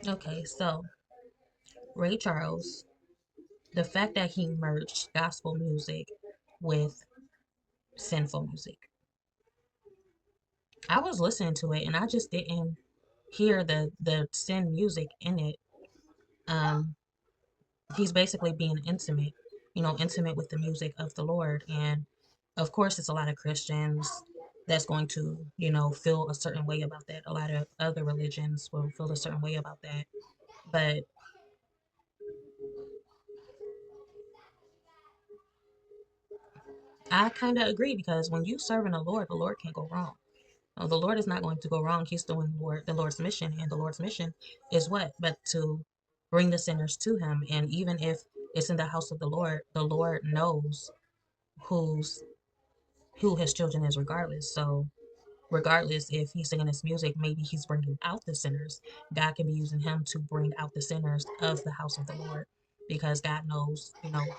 Okay, so Ray Charles, the fact that he merged gospel music with sinful music. I was listening to it and I just didn't hear the sin music in it. Um, he's basically being intimate, intimate with the music of the Lord. And of course, it's a lot of Christians that's going to, feel a certain way about that. A lot of other religions will feel a certain way about that. But I kind of agree because when you serving the Lord can't go wrong. The Lord is not going to go wrong. He's doing the Lord's mission, and the Lord's mission is what? But to bring the sinners to Him. And even if it's in the house of the Lord knows who's who His children is, regardless. So, regardless if He's singing His music, maybe He's bringing out the sinners. God can be using Him to bring out the sinners of the house of the Lord, because God knows,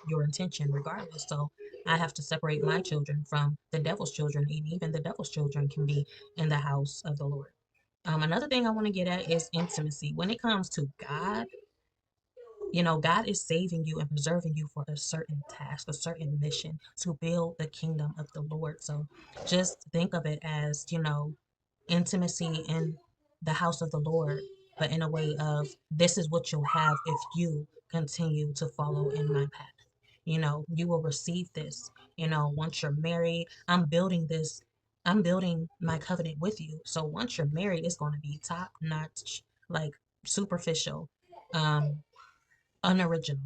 your intention, regardless. So, I have to separate my children from the devil's children, and even the devil's children can be in the house of the Lord. Another thing I want to get at is intimacy. When it comes to God, God is saving you and preserving you for a certain task, a certain mission to build the kingdom of the Lord. So just think of it as, intimacy in the house of the Lord, but in a way of this is what you'll have if you continue to follow in my path. You will receive this. Once you're married, I'm building my covenant with you. So once you're married, it's going to be top notch, like superficial, um, unoriginal,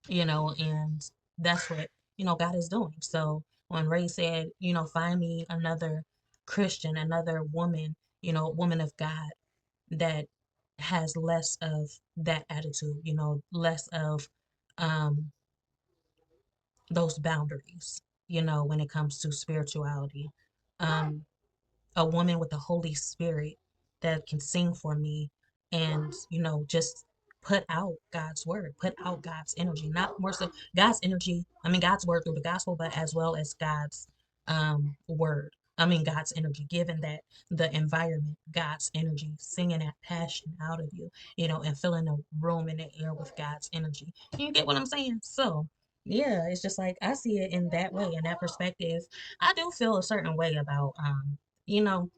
and that's what, God is doing. So when Ray said, find me another Christian, another woman, woman of God that has less of that attitude, less of um those boundaries, when it comes to spirituality. Um, a woman with the Holy Spirit that can sing for me and, just put out God's word, put out God's energy, not more so God's energy, God's word through the gospel, but as well as God's word. God's energy, given that the environment, God's energy, singing that passion out of you, and filling the room and the air with God's energy. You get what I'm saying? So, yeah, it's just like I see it in that way, in that perspective. I do feel a certain way about you know,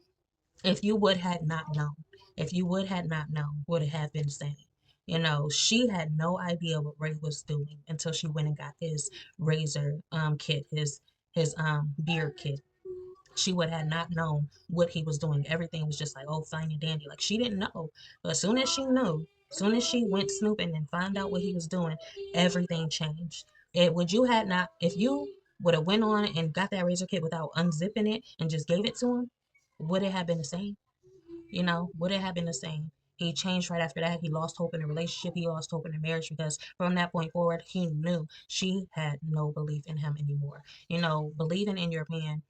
if you would had not known, if you would had not known, would it have been saying? She had no idea what Ray was doing until she went and got his razor kit, his beard kit. She would have not known what he was doing. Everything was just like, oh, fine and dandy. Like she didn't know. But as soon as she knew, as soon as she went snooping and found out what he was doing, everything changed. It would you had not if you would have went on and got that razor kit without unzipping it and just gave it to him, would it have been the same? Would it have been the same? He changed right after that. He lost hope in the relationship. He lost hope in the marriage because from that point forward, he knew she had no belief in him anymore. Believing in your man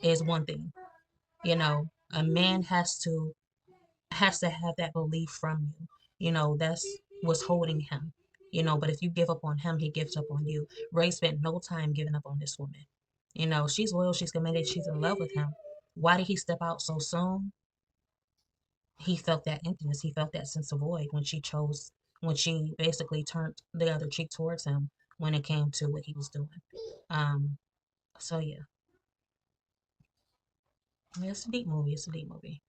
is one thing. A man has to have that belief from you. That's what's holding him. But if you give up on him, he gives up on you. Ray spent no time giving up on this woman. She's loyal, she's committed, she's in love with him. Why did he step out so soon? He felt that emptiness. He felt that sense of void when she basically turned the other cheek towards him when it came to what he was doing. Um, so yeah, yeah, it's a deep movie. It's a deep movie.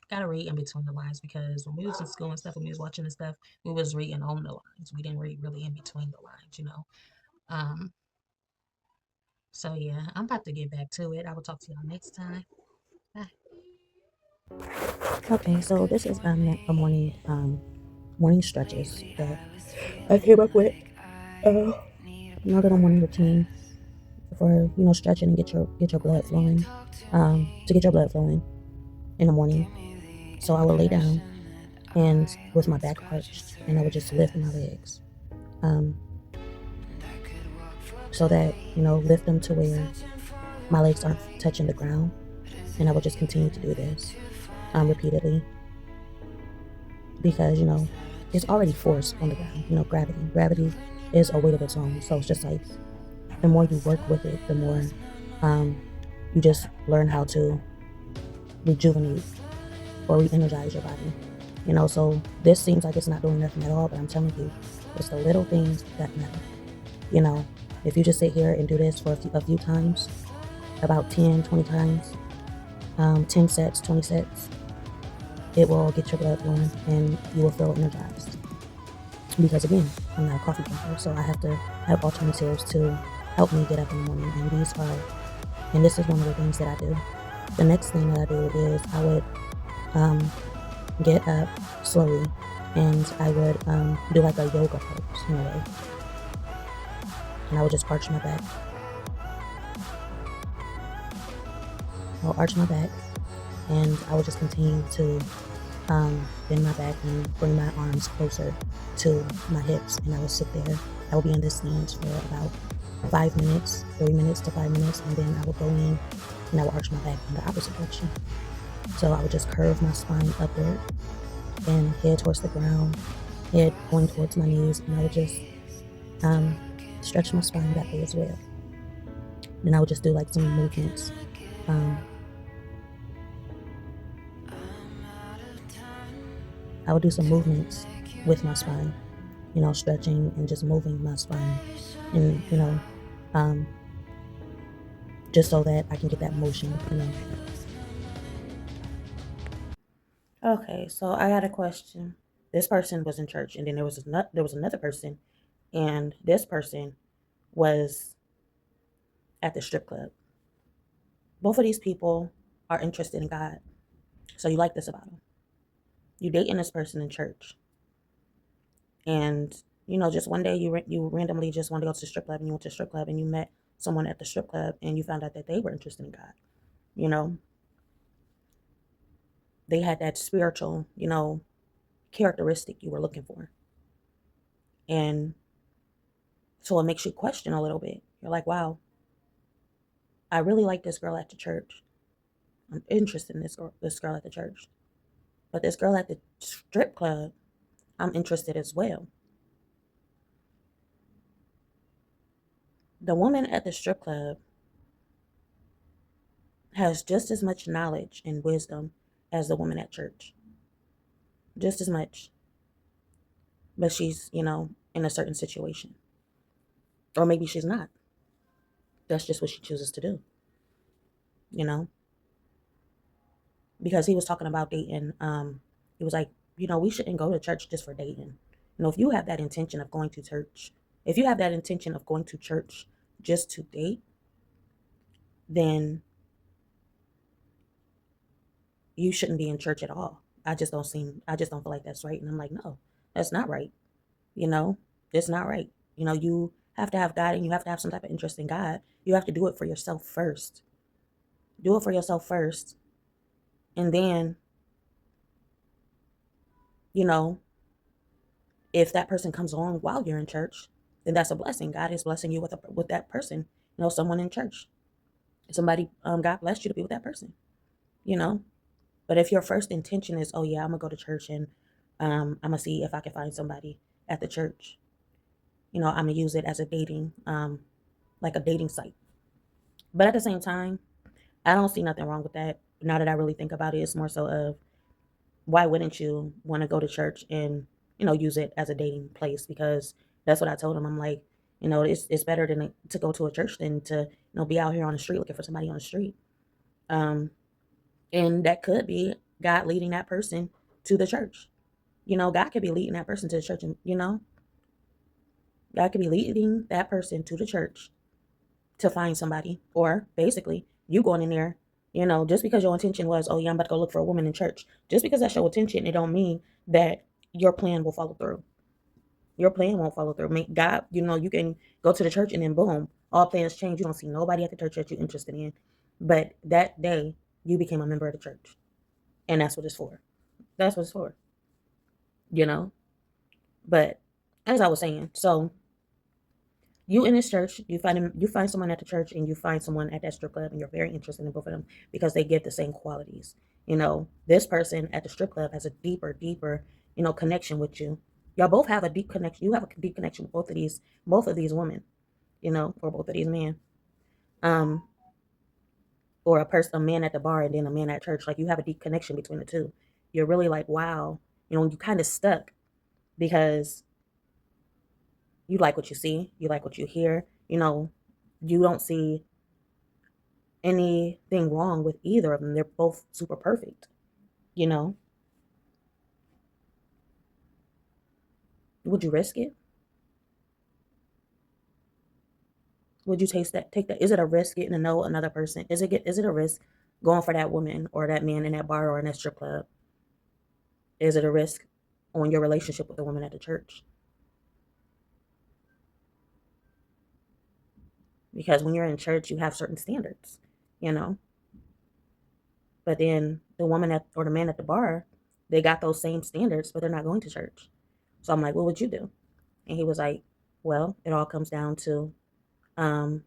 Gotta read in between the lines because when we was in school and stuff, when we was watching and stuff, we was reading on the lines. We didn't read really in between the lines. Um, so yeah, I'm about to get back to it. I will talk to y'all next time. Bye. Okay, so this is a morning stretches that I came up with. Uh, my little morning routine for stretching and get your blood flowing. To get your blood flowing in the morning. So I would lay down and with my back arched, and I would just lift my legs, um, so that lift them to where my legs aren't touching the ground, and I would just continue to do this repeatedly because it's already force on the ground. Gravity is a weight of its own. So it's just like the more you work with it, the more um, you just learn how to rejuvenate or re-energize your body. So this seems like it's not doing nothing at all, but I'm telling you, it's the little things that matter. If you just sit here and do this for a few times, about 10, 20 times, 10 sets, 20 sets, it will get your blood flowing and you will feel energized. Because again, I'm not a coffee drinker, so I have to have alternatives to help me get up in the morning. And this is one of the things that I do. The next thing that I do is I would get up slowly and I would do like a yoga pose in a way. And I would just arch my back. I'll arch my back and I would just continue to bend my back and bring my arms closer to my hips. And I would sit there. I would be in this stance for about 5 minutes, 3 minutes to 5 minutes. And then I would go in and I would arch my back in the opposite direction. So I would just curve my spine upward and head towards the ground, head going towards my knees, and I would just stretch my spine that way as well. Then I would just do like some movements. I would do some movements with my spine, stretching and just moving my spine, and just so that I can get that motion. Okay, so I had a question. This person was in church, and then there was another person, and this person was at the strip club. Both of these people are interested in God. So you like this about them. You dating this person in church, and just one day you randomly just want to go to the strip club, and you went to the strip club, and you met someone at the strip club, and you found out that they were interested in God. They had that spiritual, characteristic you were looking for. And so it makes you question a little bit. You're like, wow, I really like this girl at the church. I'm interested in this girl at the church. But this girl at the strip club, I'm interested as well. The woman at the strip club has just as much knowledge and wisdom as the woman at church. Just as much. But she's, in a certain situation. Or maybe she's not. That's just what she chooses to do. Because he was talking about dating. He was like, we shouldn't go to church just for dating. If you have that intention of going to church, if you have that intention of going to church just to date, then you shouldn't be in church at all. I just don't feel like that's right. And I'm like, no, that's not right. It's not right. You have to have God and you have to have some type of interest in God. You have to do it for yourself first. Do it for yourself first. And then, if that person comes along while you're in church, then that's a blessing. God is blessing you with that person, someone in church. Somebody, God blessed you to be with that person, But if your first intention is, oh yeah, I'm gonna go to church and I'm gonna see if I can find somebody at the church, I'm gonna use it as a dating, like a dating site. But at the same time, I don't see nothing wrong with that. Now that I really think about it, it's more so of why wouldn't you want to go to church and use it as a dating place? Because that's what I told him. I'm like, it's better to go to a church than to be out here on the street looking for somebody on the street. And that could be God leading that person to the church. God could be leading that person to the church, and God could be leading that person to the church to find somebody, or basically you going in there. Just because your intention was, oh yeah, I'm about to go look for a woman in church. Just because that's your intention, it don't mean that your plan will follow through. Your plan won't follow through. God, you can go to the church and then boom, all plans change. You don't see nobody at the church that you're interested in. But that day, you became a member of the church. And that's what it's for. That's what it's for. But as I was saying, so you in this church, you find someone at the church and you find someone at that strip club and you're very interested in both of them because they give the same qualities. This person at the strip club has a deeper, connection with you. Y'all both have a deep connection. You have a deep connection with both of these women, or both of these men. Or a man at the bar and then a man at church. Like you have a deep connection between the two. You're really like, wow, You kind of stuck because you like what you see, you like what you hear, you don't see anything wrong with either of them. They're both super perfect, you know. Would you risk it? Would you take that? Is it a risk getting to know another person? Is it a risk going for that woman or that man in that bar or in that strip club? Is it a risk on your relationship with the woman at the church? Because when you're in church, you have certain standards, you know. But then the woman or the man at the bar, they got those same standards, but they're not going to church. So I'm like, what would you do? And he was like, well, it all comes down to um,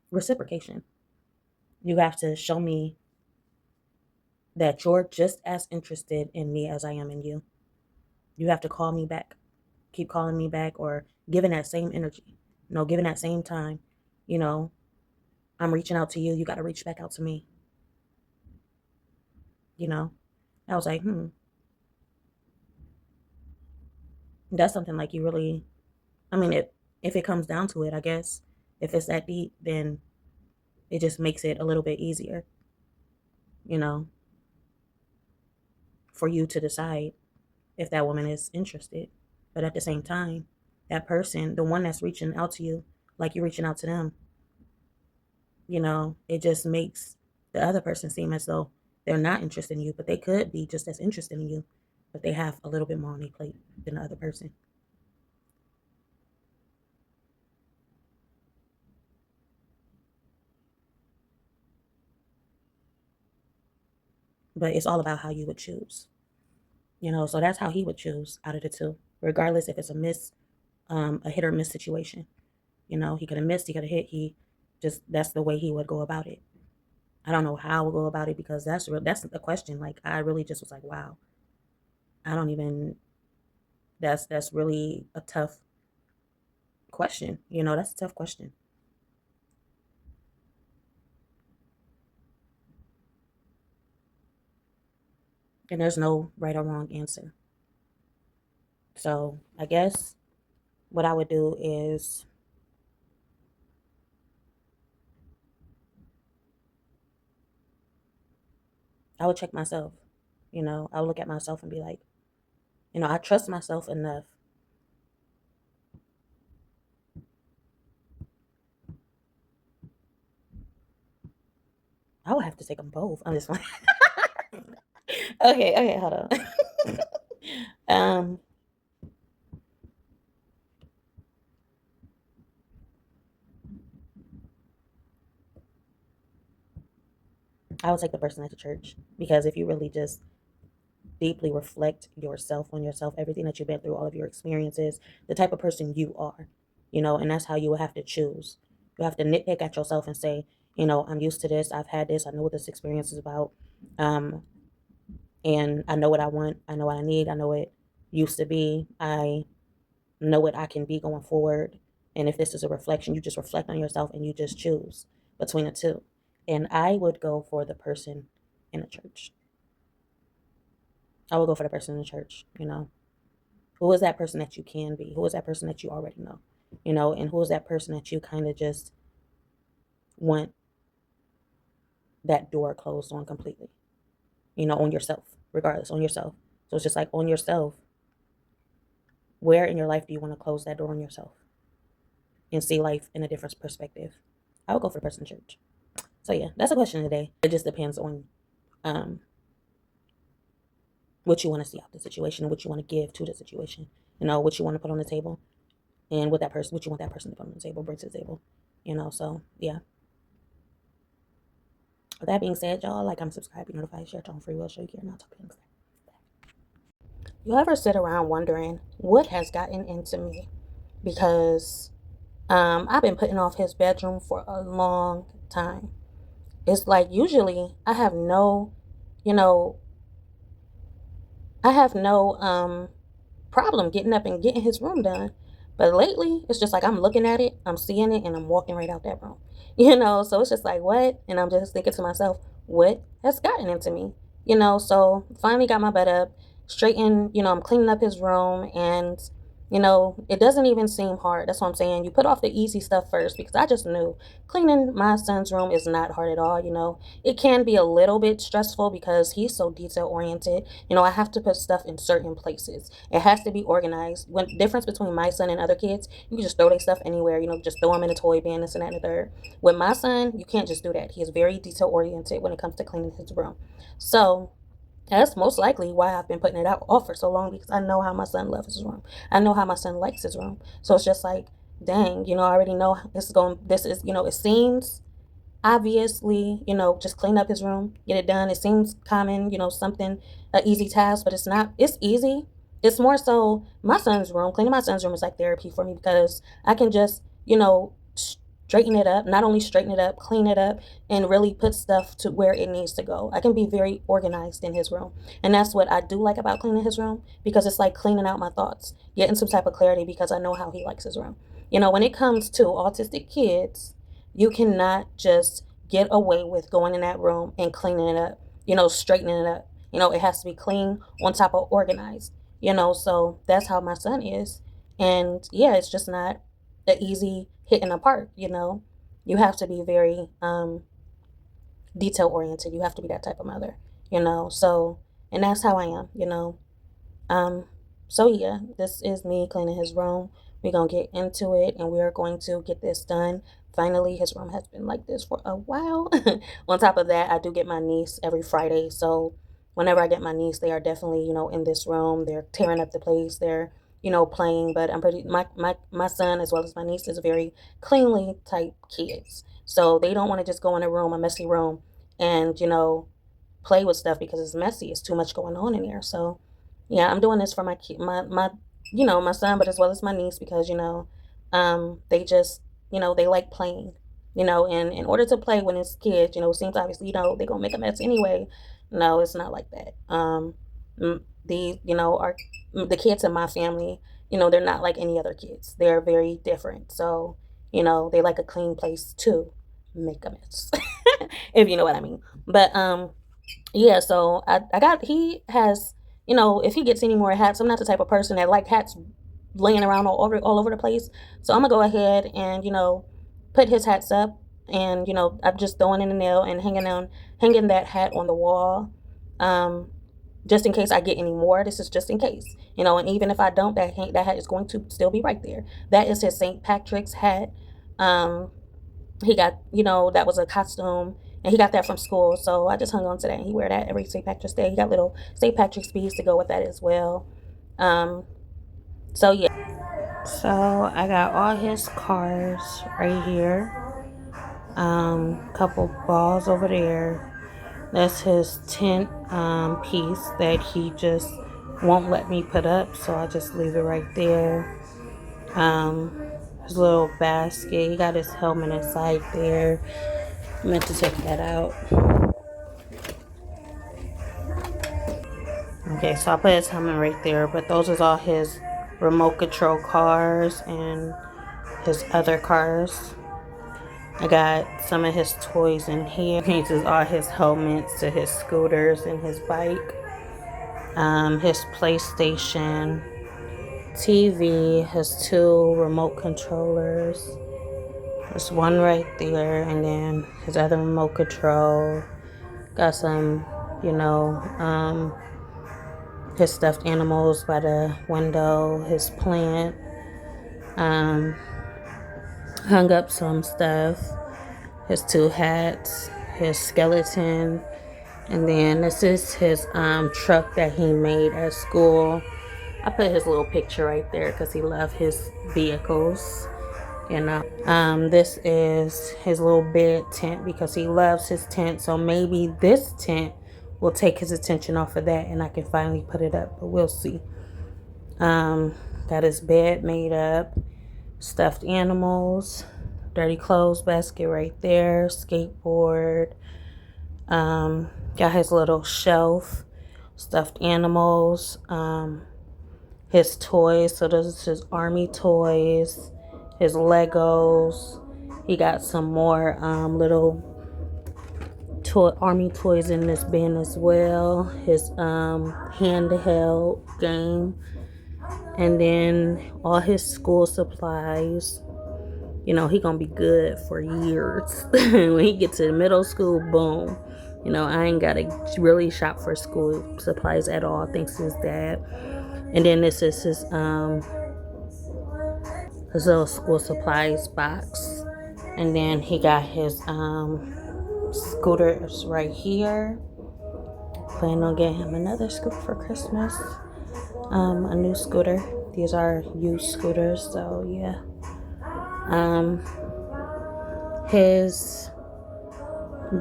reciprocation. You have to show me that you're just as interested in me as I am in you. You have to call me back, keep calling me back, or giving that same energy, giving that same time. You know, I'm reaching out to you. You got to reach back out to me. You know, I was like, that's something like you really. I mean, if it comes down to it, I guess if it's that deep, then it just makes it a little bit easier. You know, for you to decide if that woman is interested. But at the same time, that person, the one that's reaching out to you, like you're reaching out to them, it just makes the other person seem as though they're not interested in you, but they could be just as interested in you, but they have a little bit more on their plate than the other person. But it's all about how you would choose. So that's how he would choose out of the two, regardless if it's a hit or miss situation. He could have missed, he could have hit. That's the way he would go about it. I don't know how we'll go about it because that's the question. Like I really just was like, wow. I don't even. That's really a tough question. That's a tough question. And there's no right or wrong answer. So I guess what I would do is I would check myself. I would look at myself and be like, I trust myself enough. I would have to take them both. I'm just like, okay, hold on. I would take the person at the church because if you really just deeply reflect yourself on yourself, everything that you've been through, all of your experiences, the type of person you are, and that's how you would have to choose. You have to nitpick at yourself and say, I'm used to this. I've had this. I know what this experience is about. And I know what I want. I know what I need. I know what used to be. I know what I can be going forward. And if this is a reflection, you just reflect on yourself and you just choose between the two. And I would go for the person in the church. I would go for the person in the church, Who is that person that you can be? Who is that person that you already know? And who is that person that you kind of just want that door closed on completely? On yourself, regardless, on yourself. So it's just like on yourself. Where in your life do you want to close that door on yourself and see life in a different perspective? I would go for the person in church. So yeah, that's a question today. It just depends on what you want to see out the situation, what you want to give to the situation, what you want to put on the table, and what you want that person to put on the table, bring to the table, So yeah. With that being said, y'all, like, subscribe, be notified, share, turn free will, show you care, and I'll talk to you next time. You ever sit around wondering what has gotten into me? Because I've been putting off his bedroom for a long time. It's like usually I have no problem getting up and getting his room done. But lately, it's just like I'm looking at it, I'm seeing it, and I'm walking right out that room. So it's just like, what? And I'm just thinking to myself, what has gotten into me? So finally got my butt up, straighten, I'm cleaning up his room, and it doesn't even seem hard. That's what I'm saying. You put off the easy stuff first, because I just knew cleaning my son's room is not hard at all. It can be a little bit stressful because he's so detail oriented. I have to put stuff in certain places. It has to be organized. When difference between my son and other kids, you can just throw their stuff anywhere, just throw them in a toy bin, this and that and the third. With my son, you can't just do that. He is very detail oriented when it comes to cleaning his room. So that's most likely why I've been putting it out off for so long, because I know how my son loves his room. I know how my son likes his room. So it's just like, dang, I already know this is, it seems obviously, just clean up his room, get it done. It seems common, something, an easy task, but it's not. It's easy. It's more so my son's room. Cleaning my son's room is like therapy for me, because I can just, straighten it up, not only straighten it up, clean it up, and really put stuff to where it needs to go. I can be very organized in his room. And that's what I do like about cleaning his room, because it's like cleaning out my thoughts, getting some type of clarity, because I know how he likes his room. When it comes to autistic kids, you cannot just get away with going in that room and cleaning it up, straightening it up. It has to be clean on top of organized, so that's how my son is. And yeah, it's just not an easy hitting apart. You have to be very detail oriented. You have to be that type of mother, so, and that's how I am. um so yeah, this is me cleaning his room. We're gonna get into it, and we are going to get this done. Finally, his room has been like this for a while. On top of that, I do get my niece every Friday, so whenever I get my niece, they are definitely, in this room. They're tearing up the place. They're, playing. But I'm pretty my son as well as my niece is very cleanly type kids. So they don't want to just go in a messy room, and play with stuff, because it's messy. It's too much going on in there. So yeah, I'm doing this for my kid, my my son, but as well as my niece, because they just, they like playing, and in order to play when it's kids, it seems obviously, they're gonna make a mess anyway. No, it's not like that. The are the kids in my family, they're not like any other kids. They're very different. So they like a clean place to make a mess. If you know what I mean. But yeah, so he has, if he gets any more hats, I'm not the type of person that like hats laying around all over the place. So I'm gonna go ahead and, put his hats up, and, I'm just throwing in the nail and hanging that hat on the wall. Just in case I get any more. This is just in case, and even if I don't, that hat is going to still be right there. That is his St. Patrick's hat. He got, that was a costume, and he got that from school. So I just hung on to that. He wear that every St. Patrick's Day. He got little St. Patrick's beads to go with that as well. So yeah. So I got all his cars right here. Couple balls over there. That's his tent piece that he just won't let me put up. So I just leave it right there. His little basket. He got his helmet inside there. I meant to take that out. Okay, so I put his helmet right there, but those is all his remote control cars and his other cars. I got some of his toys in here. This is all his helmets to his scooters and his bike. His PlayStation, TV, his 2 remote controllers. There's one right there, and then his other remote control. Got some, his stuffed animals by the window, his plant. Hung up some stuff, his 2 hats, his skeleton, and then this is his truck that he made at school. I put his little picture right there because he loved his vehicles. This is his little bed tent because he loves his tent. So maybe this tent will take his attention off of that and I can finally put it up, but we'll see. Got his bed made up, stuffed animals, dirty clothes basket right there, skateboard. Got his little shelf, stuffed animals, his toys. So this is his army toys, his Legos. He got some more little army toys in this bin as well. His handheld game, and then all his school supplies. You know, he gonna be good for years. When he gets to middle school, boom. You know, I ain't gotta really shop for school supplies at all, thanks to his dad. And then this is his little school supplies box. And then he got his scooters right here. Plan on getting him another scooter for Christmas. A new scooter. These are used scooters, so yeah. His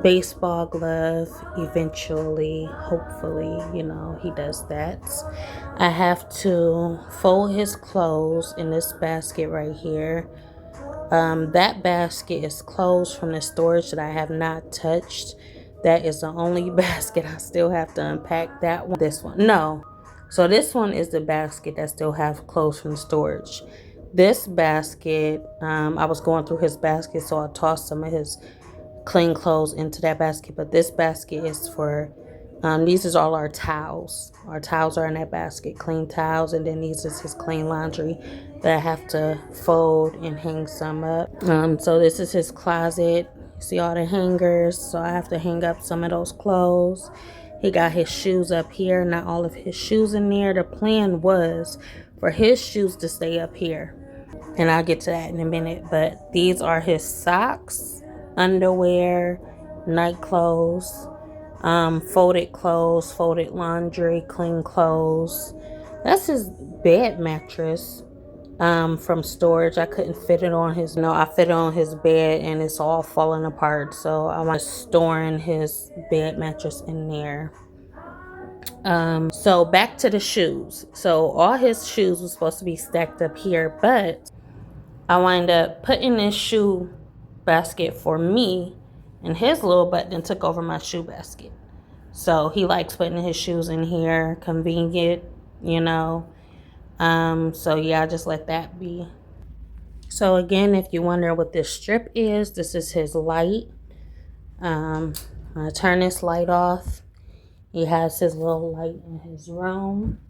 baseball glove, eventually, hopefully, you know, he does that. I have to fold his clothes in this basket right here. That basket is closed from the storage that I have not touched. That is the only basket I still have to unpack. That one, this one, no. So this one is the basket that still have clothes from storage. This basket, I was going through his basket, so I tossed some of his clean clothes into that basket. But this basket is for, these is all our towels. Our towels are in that basket, clean towels, and then these is his clean laundry that I have to fold and hang some up. So this is his closet. See all the hangers, so I have to hang up some of those clothes. He got his shoes up here, not all of his shoes in there. The plan was for his shoes to stay up here, and I'll get to that in a minute. But these are his socks, underwear, night clothes, folded laundry, clean clothes. That's his bed mattress from storage. I couldn't fit it on his, no, I fit it on his bed and it's all falling apart, so I was storing his bed mattress in there. So back to the shoes. So all his shoes were supposed to be stacked up here, but I wind up putting this shoe basket for me, and his little butt then took over my shoe basket. So he likes putting his shoes in here, convenient, you know. So yeah, I just let that be. So again, if you wonder what this strip is, this is his light. I'm gonna turn this light off. He has his little light in his room.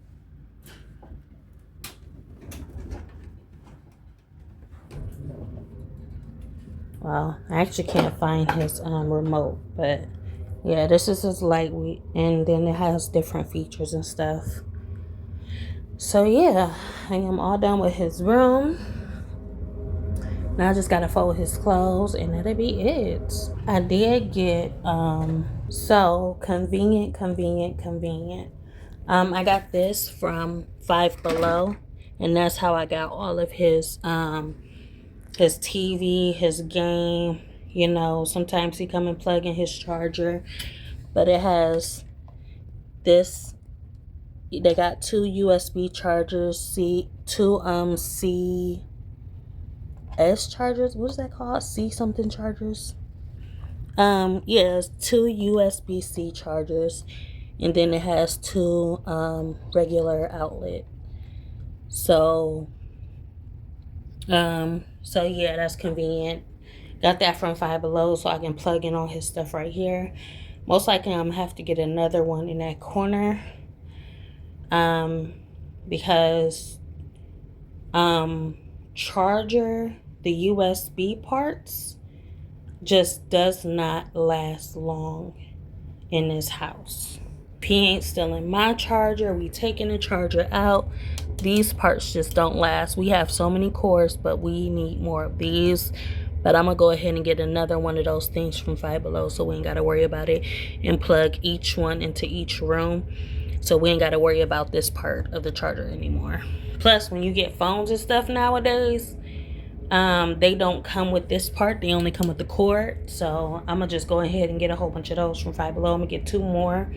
Well, I actually can't find his remote, but yeah, this is his light, and then it has different features and stuff. So yeah, I am all done with his room. Now I just gotta fold his clothes, and that'll be it. I did get so convenient. I got this from Five Below, and that's how I got all of his TV, his game. You know, sometimes he come and plug in his charger, but it has this. They got two USB chargers, two CS chargers. What is that called? C something chargers. It's two USB-C chargers, and then it has two regular outlet. So yeah, that's convenient. Got that from Five Below, so I can plug in all his stuff right here. Most likely I'm gonna have to get another one in that corner, because charger, the USB parts just does not last long in this house. If he ain't stealing my charger, we taking the charger out. These parts just don't last. We have so many cords, but we need more of these. But I'm gonna go ahead and get another one of those things from Five Below, so we ain't gotta worry about it, and plug each one into each room, so we ain't gotta worry about this part of the charger anymore. Plus, when you get phones and stuff nowadays, they don't come with this part. They only come with the cord. So I'm gonna just go ahead and get a whole bunch of those from Five Below. I'm gonna get two more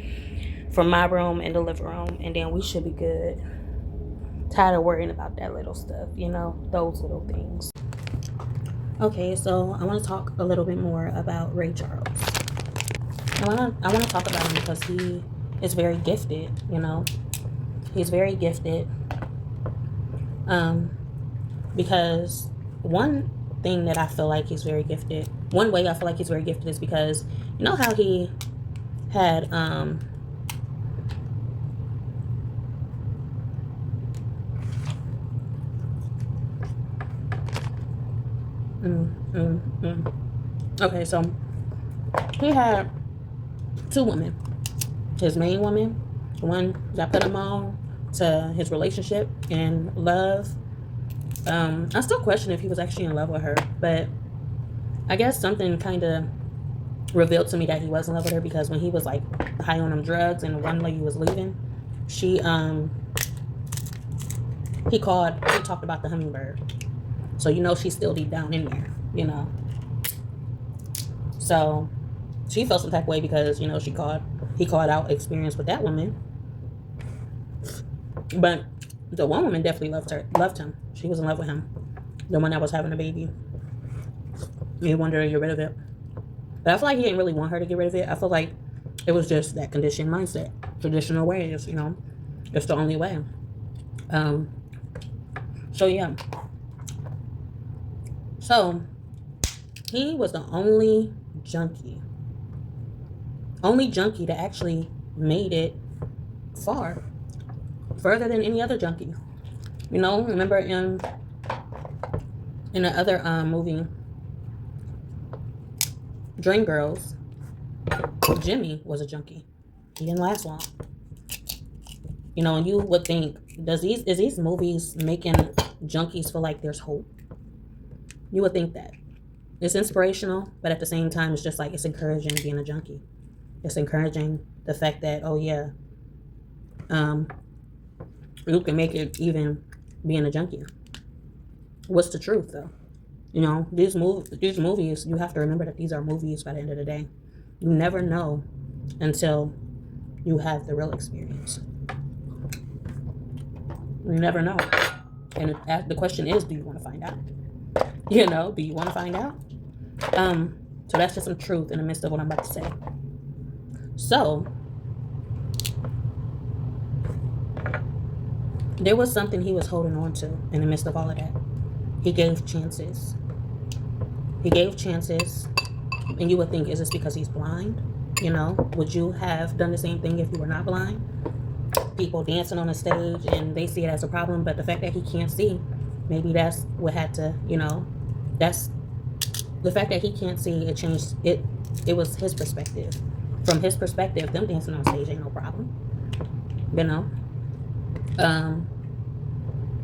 from my room and the living room, and then we should be good. Tired of worrying about that little stuff, you know, those little things. Okay, so I want to talk a little bit more about Ray Charles. I want to talk about him because he is very gifted, you know. He's very gifted. Because one thing that I feel like he's very gifted, one way I feel like he's very gifted is because You know how he had okay, so he had two women. His main woman, the one that put him on to his relationship and love. I still question if he was actually in love with her, but I guess something kind of revealed to me that he was in love with her, because when he was like high on them drugs and the one lady was leaving, he talked about the hummingbird. So she's still deep down in there, So she felt some type of way because, he called out experience with that woman. But the one woman definitely loved him. She was in love with him. The one that was having a baby. He wanted her to get rid of it. But I feel like he didn't really want her to get rid of it. I feel like it was just that conditioned mindset. Traditional ways, it's the only way. So yeah. So he was the only junkie that actually made it far, further than any other junkie. Remember in the other movie, Dreamgirls, Jimmy was a junkie. He didn't last long. And you would think, is these movies making junkies feel like there's hope? You would think that. It's inspirational, but at the same time, it's just like, it's encouraging being a junkie. It's encouraging the fact that, oh yeah, you can make it even being a junkie. What's the truth though? These movies, you have to remember that these are movies by the end of the day. You never know until you have the real experience. You never know. And the question is, do you want to find out? Do you want to find out? So that's just some truth in the midst of what I'm about to say. So, there was something he was holding on to in the midst of all of that. He gave chances. And you would think, is this because he's blind? Would you have done the same thing if you were not blind? People dancing on a stage and they see it as a problem, but the fact that he can't see, maybe that's what had to, that's the fact that he can't see. It changed it. It was his perspective. From his perspective, them dancing on stage ain't no problem.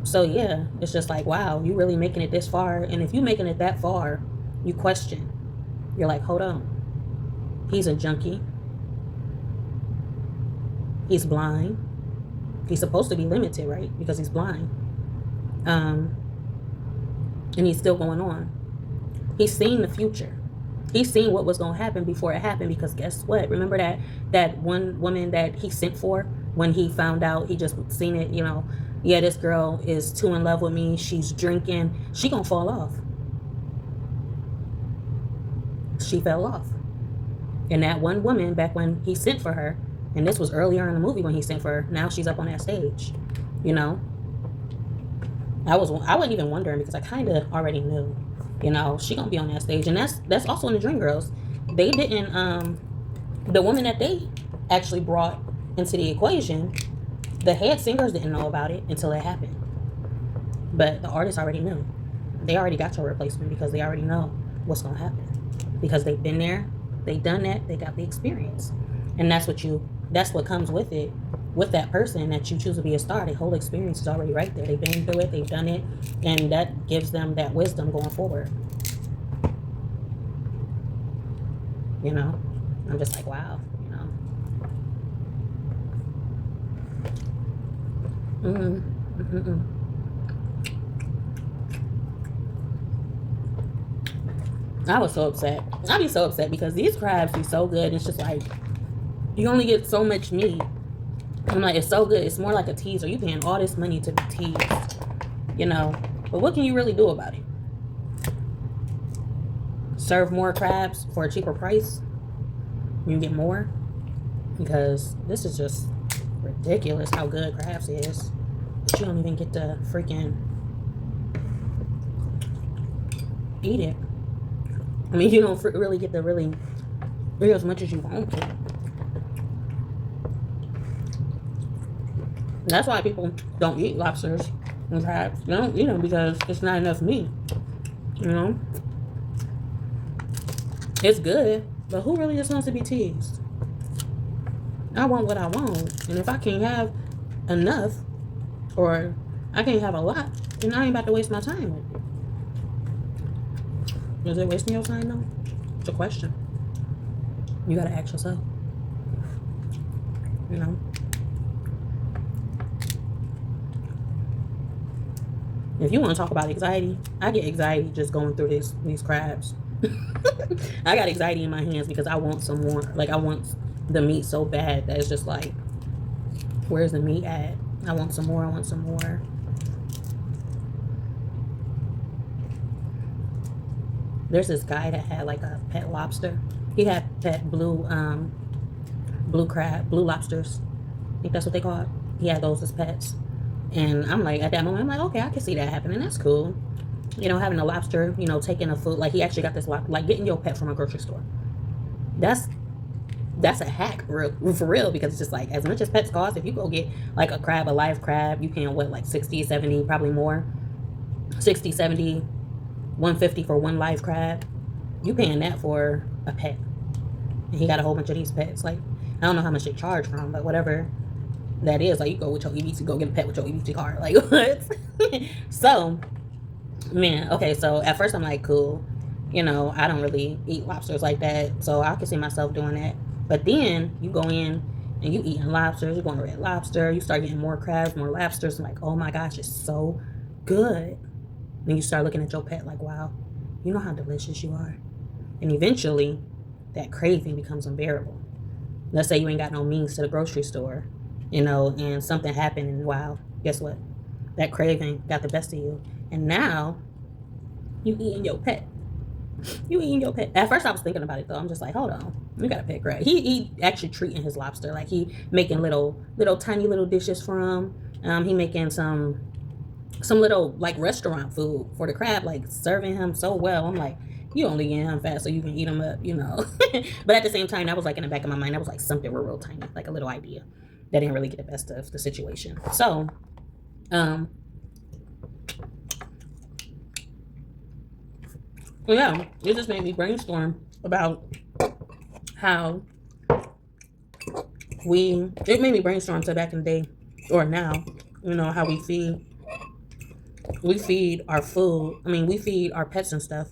So yeah, it's just like, wow, you really making it this far. And if you making it that far, you question. You're like, hold on. He's a junkie. He's blind. He's supposed to be limited, right? Because he's blind. And he's still going on. He's seen the future. He's seen what was going to happen before it happened, because guess what? Remember that one woman that he sent for when he found out, he just seen it, yeah, this girl is too in love with me. She's drinking. She gonna fall off. She fell off. And that one woman, back when he sent for her, and this was earlier in the movie when he sent for her, now she's up on that stage. I wasn't even wondering, because I kind of already knew, she gonna be on that stage. And that's also in the Dreamgirls. They didn't, the woman that they actually brought into the equation, the head singers didn't know about it until it happened. But the artists already knew. They already got your replacement, because they already know what's gonna happen. Because they've been there, they've done that, they got the experience. And that's what comes with it. With that person that you choose to be a star, the whole experience is already right there. They've been through it, they've done it, and that gives them that wisdom going forward. I'm just like, wow, I was so upset. I'd be so upset because these crabs be so good. It's just like, you only get so much meat. I'm like, it's so good. It's more like a teaser. You paying all this money to be teased, But what can you really do about it? Serve more crabs for a cheaper price? You get more? Because this is just ridiculous how good crabs is. But you don't even get to freaking eat it. I mean, you don't really get to really Eat as much as you want to. That's why people don't eat lobsters and crabs. They don't eat them because it's not enough meat. You know? It's good, but who really just wants to be teased? I want what I want. And if I can't have enough, or I can't have a lot, then I ain't about to waste my time with you. Is it wasting your time though? It's a question. You gotta ask yourself. You know? If you want to talk about anxiety, I get anxiety just going through these crabs. I got anxiety in my hands because I want some more. Like, I want the meat so bad that it's just like, where's the meat at? I want some more. I want some more. There's this guy that had like a pet lobster. He had pet blue lobsters. I think that's what they call it. He had those as pets. And I'm like, at that moment, I'm like, okay, I can see that happening. That's cool. You know, having a lobster, you know, taking a food. Like, he actually got this, like, getting your pet from a grocery store. That's a hack for real, because it's just like, as much as pets cost, if you go get, like, a crab, a live crab, you paying, what, like 60, 70, probably more. 60, 70, 150 for one live crab. You paying that for a pet. And he got a whole bunch of these pets. Like, I don't know how much they charge from, but whatever that is, like, you go with your EBT, go get a pet with your EBT card. Like, what? So, man, okay, so at first I'm like, cool. You know, I don't really eat lobsters like that, so I can see myself doing that. But then you go in and you eating lobsters, you're going to Red Lobster, you start getting more crabs, more lobsters, and like, oh my gosh, it's so good. Then you start looking at your pet like, wow, you know how delicious you are. And eventually, that craving becomes unbearable. Let's say you ain't got no means to the grocery store, you know, and something happened, and wow, guess what? That craving got the best of you. And now, you eating your pet. You eating your pet. At first, I was thinking about it, though. I'm just like, hold on. You got a pet crab. He actually treating his lobster. Like, he making little tiny little dishes for him. He making some little, like, restaurant food for the crab, like, serving him so well. I'm like, you only get him fast so you can eat him up, you know. But at the same time, that was, like, in the back of my mind. That was, like, something real tiny. Like, a little idea that didn't really get the best of the situation. So, well, yeah, it just made me brainstorm about how it made me brainstorm to back in the day, or now, you know, how we feed our food. I mean, we feed our pets and stuff.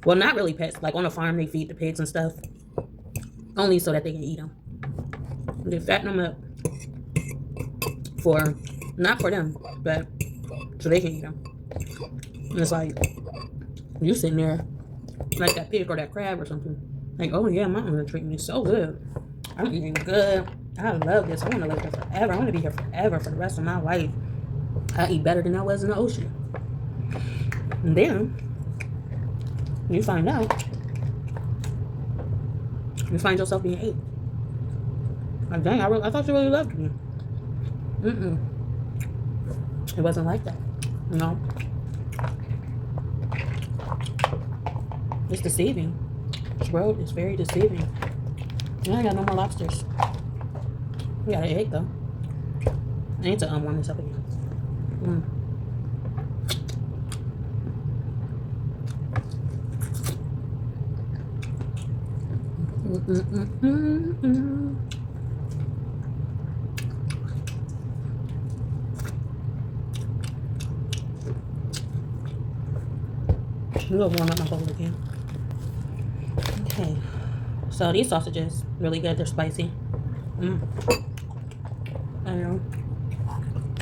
Well, not really pets. Like, on a farm, they feed the pigs and stuff, only so that they can eat them. They fatten them up not for them, but so they can eat them. And it's like, you sitting there like that pig or that crab or something. Like, oh yeah, my owner treating me so good. I'm eating good. I love this. I want to live here forever. I want to be here forever for the rest of my life. I eat better than I was in the ocean. And then you find yourself being ate. Like, dang, I thought you really loved me. It wasn't like that, you know. It's deceiving. This world is very deceiving. I ain't got no more lobsters. We got an egg though. I need to warm this up again. I'm gonna warm up my bowl again. Okay, so these sausages really good. They're spicy. I know.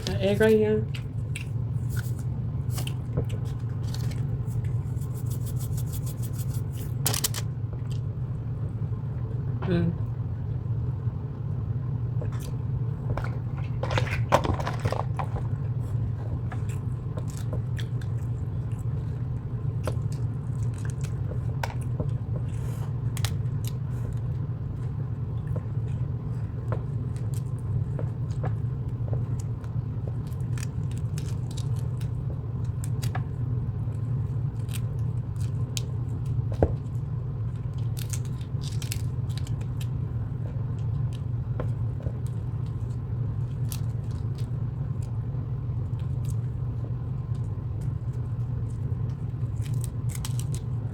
An egg right here.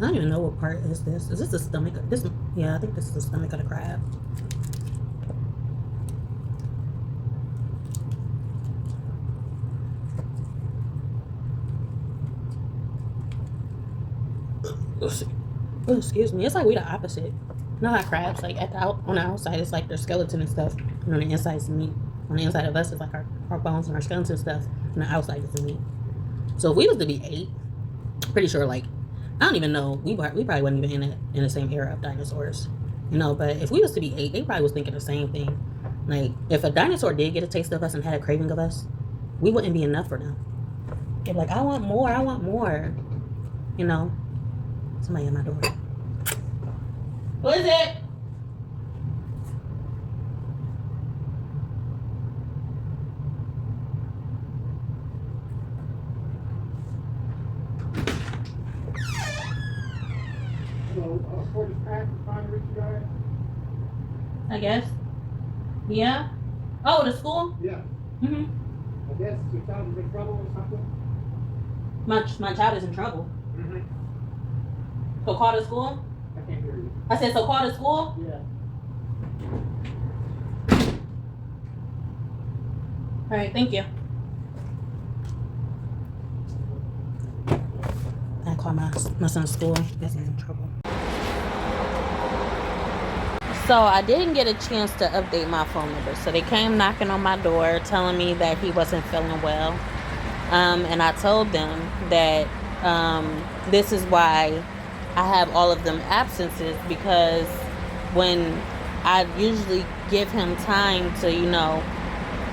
don't even know what part is this. Is this the stomach? This, yeah, I think this is the stomach of the crab. Oh, excuse me. It's like we the opposite. You know how crabs, like on the outside, it's like their skeleton and stuff, and on the inside is the meat. On the inside of us, it's like our bones and our skeleton stuff, and the outside is the meat. So if we was to be 8, pretty sure, like, I don't even know, we probably wasn't even in the same era of dinosaurs, you know. But if we was to be 8, they probably was thinking the same thing. Like, if a dinosaur did get a taste of us and had a craving of us, we wouldn't be enough for them. They'd be like, I want more, you know. Somebody at my door. What is it? So, for this pack, trying to reach you guys? I guess. Yeah? Oh, the school? Yeah. Mm-hmm. I guess your child is in trouble or something? My child is in trouble. Mm-hmm. So call the school? I can't hear you. I said, so call the school? Yeah. All right, thank you. I call my son's school. Guess he's in trouble. So I didn't get a chance to update my phone number. So they came knocking on my door telling me that he wasn't feeling well. And I told them that this is why I have all of them absences, because when I usually give him time to, you know,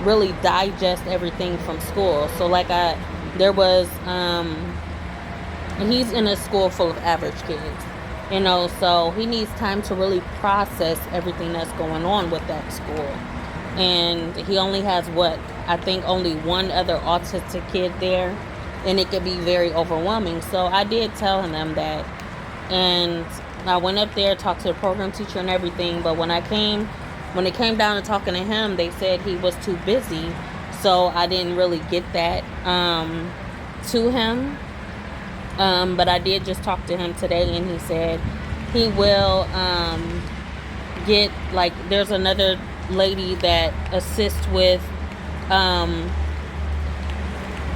really digest everything from school. So like there was, he's in a school full of average kids, you know, so he needs time to really process everything that's going on with that school. And he only has I think only one other autistic kid there, and it could be very overwhelming. So I did tell him that, and I went up there, talked to the program teacher and everything, but when it came down to talking to him, they said he was too busy, so I didn't really get that to him. But I did just talk to him today, and he said he will get, like, there's another lady that assists with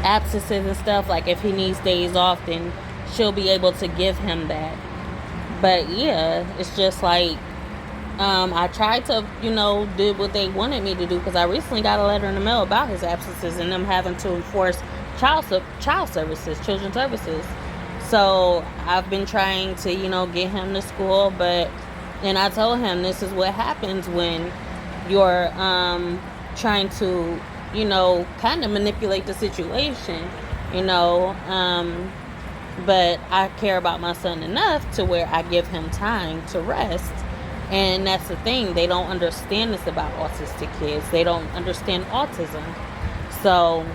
absences and stuff. Like, if he needs days off, then she'll be able to give him that. But yeah, it's just like, I tried to, you know, do what they wanted me to do, because I recently got a letter in the mail about his absences and them having to enforce children's services. So I've been trying to, you know, get him to school, and I told him this is what happens when you're trying to, you know, kind of manipulate the situation, you know. But I care about my son enough to where I give him time to rest. And that's the thing. They don't understand this about autistic kids. They don't understand autism. So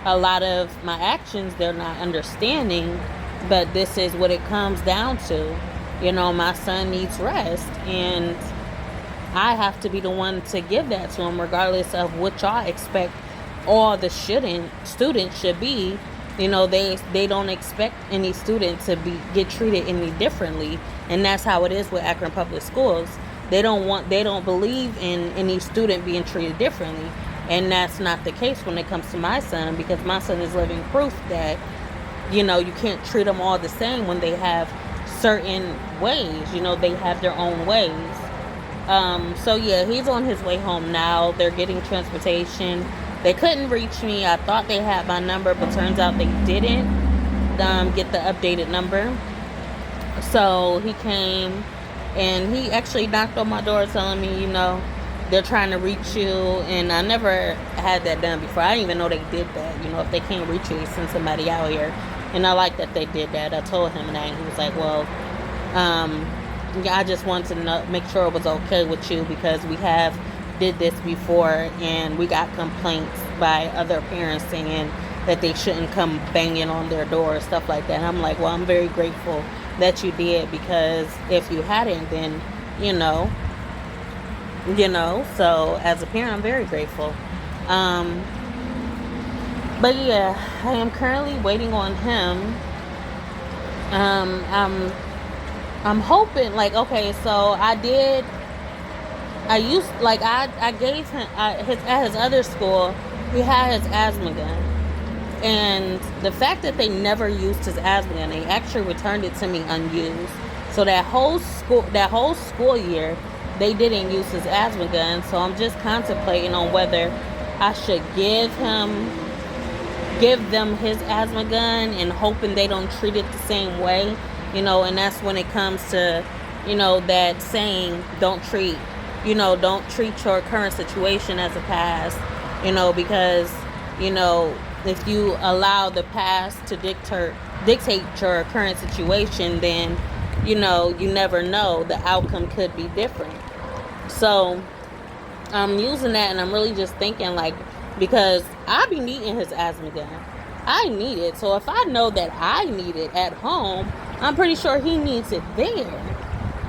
a lot of my actions, they're not understanding. But this is what it comes down to. You know, my son needs rest. And I have to be the one to give that to him, regardless of what y'all expect all the students should be. You know, they don't expect any student to get treated any differently, and that's how it is with Akron Public Schools. They don't believe in any student being treated differently, and that's not the case when it comes to my son, because my son is living proof that, you know, you can't treat them all the same when they have certain ways. You know, they have their own ways. So yeah, he's on his way home now. They're getting transportation. They couldn't reach me. I thought they had my number, but turns out they didn't get the updated number. So he came, and he actually knocked on my door telling me, you know, they're trying to reach you. And I never had that done before. I didn't even know they did that. You know, if they can't reach you, they send somebody out here. And I like that they did that. I told him that. He was like, well, I just wanted to make sure it was okay with you, because we have did this before, and we got complaints by other parents saying that they shouldn't come banging on their door or stuff like that. And I'm like, well, I'm very grateful that you did, because if you hadn't, then you know, so as a parent, I'm very grateful. But yeah, I am currently waiting on him. I'm I'm hoping, like, okay, so I gave him, at his other school, he had his asthma gun. And the fact that they never used his asthma gun, they actually returned it to me unused. So that whole school year, they didn't use his asthma gun. So I'm just contemplating on whether I should give them his asthma gun and hoping they don't treat it the same way, and that's when it comes to, that saying, don't treat your current situation as a past, because, if you allow the past to dictate your current situation, then, you never know, the outcome could be different. So I'm using that, and I'm really just thinking, like, because I be needing his asthma gun. I need it. So if I know that I need it at home, I'm pretty sure he needs it there.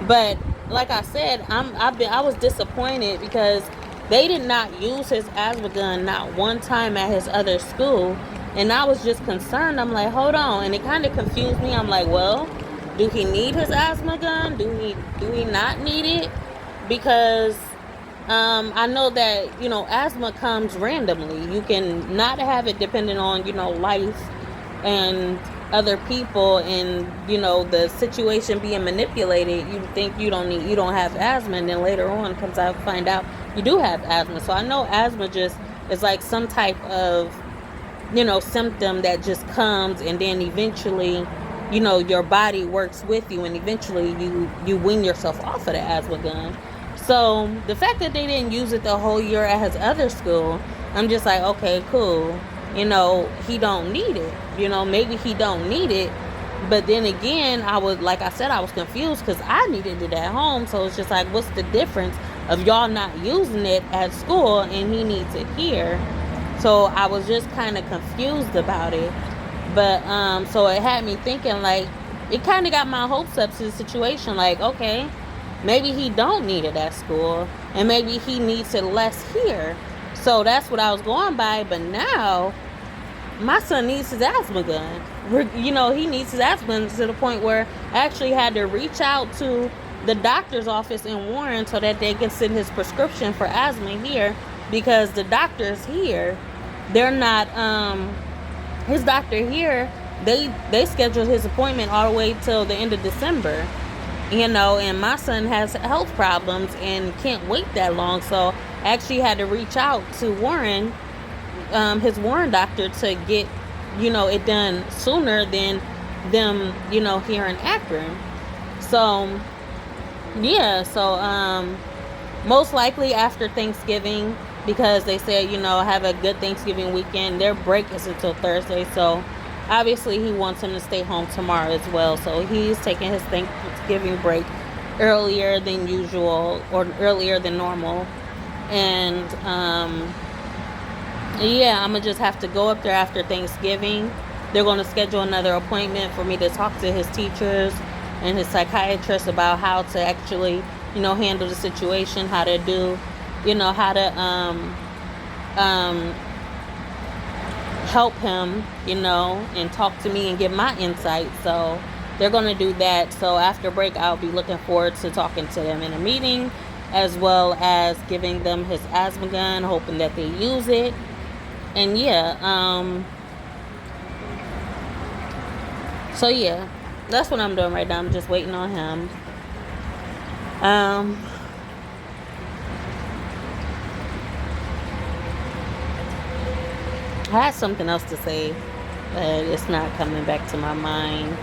But like I said, I was disappointed because they did not use his asthma gun not one time at his other school. And I was just concerned. I'm like, hold on. And it kind of confused me. I'm like, well, do he need his asthma gun? Do he not need it? Because I know that, asthma comes randomly. You can not have it depending on, life and other people and, the situation being manipulated. You think you don't have asthma, and then later on comes out, find out you do have asthma. So I know asthma just is like some type of, symptom that just comes, and then eventually, your body works with you, and eventually you wean yourself off of the asthma gun. So the fact that they didn't use it the whole year at his other school, I'm just like, okay, cool. He don't need it. Maybe he don't need it. But then again, I was confused because I needed it at home. So it's just like, what's the difference of y'all not using it at school and he needs it here? So I was just kind of confused about it. But so it had me thinking, like, it kind of got my hopes up to the situation. Like, okay, maybe he don't need it at school, and maybe he needs it less here. So that's what I was going by. But now, my son needs his asthma gun. He needs his asthma gun to the point where I actually had to reach out to the doctor's office in Warren so that they can send his prescription for asthma here, because the doctors here, they're not, his doctor here, they scheduled his appointment all the way till the end of December. And my son has health problems and can't wait that long. So I actually had to reach out to Warren, his Warren doctor, to get, it done sooner than them, here in Akron. So, yeah. So, most likely after Thanksgiving, because they said, have a good Thanksgiving weekend. Their break is until Thursday. So, obviously, he wants him to stay home tomorrow as well. So he's taking his Thanksgiving break earlier than usual, or earlier than normal. And, yeah, I'm going to just have to go up there after Thanksgiving. They're going to schedule another appointment for me to talk to his teachers and his psychiatrist about how to actually, handle the situation, how to do, how to, help him, and talk to me and give my insight. So they're going to do that. So after break, I'll be looking forward to talking to them in a meeting, as well as giving them his asthma gun, hoping that they use it. And yeah, so yeah, that's what I'm doing right now. I'm just waiting on him. I had something else to say, but it's not coming back to my mind.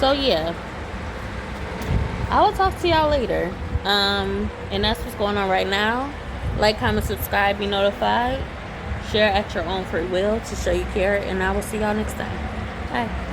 So yeah, I will talk to y'all later. And that's what's going on right now. Like, comment, subscribe, be notified. Share at your own free will to show you care. And I will see y'all next time. Bye.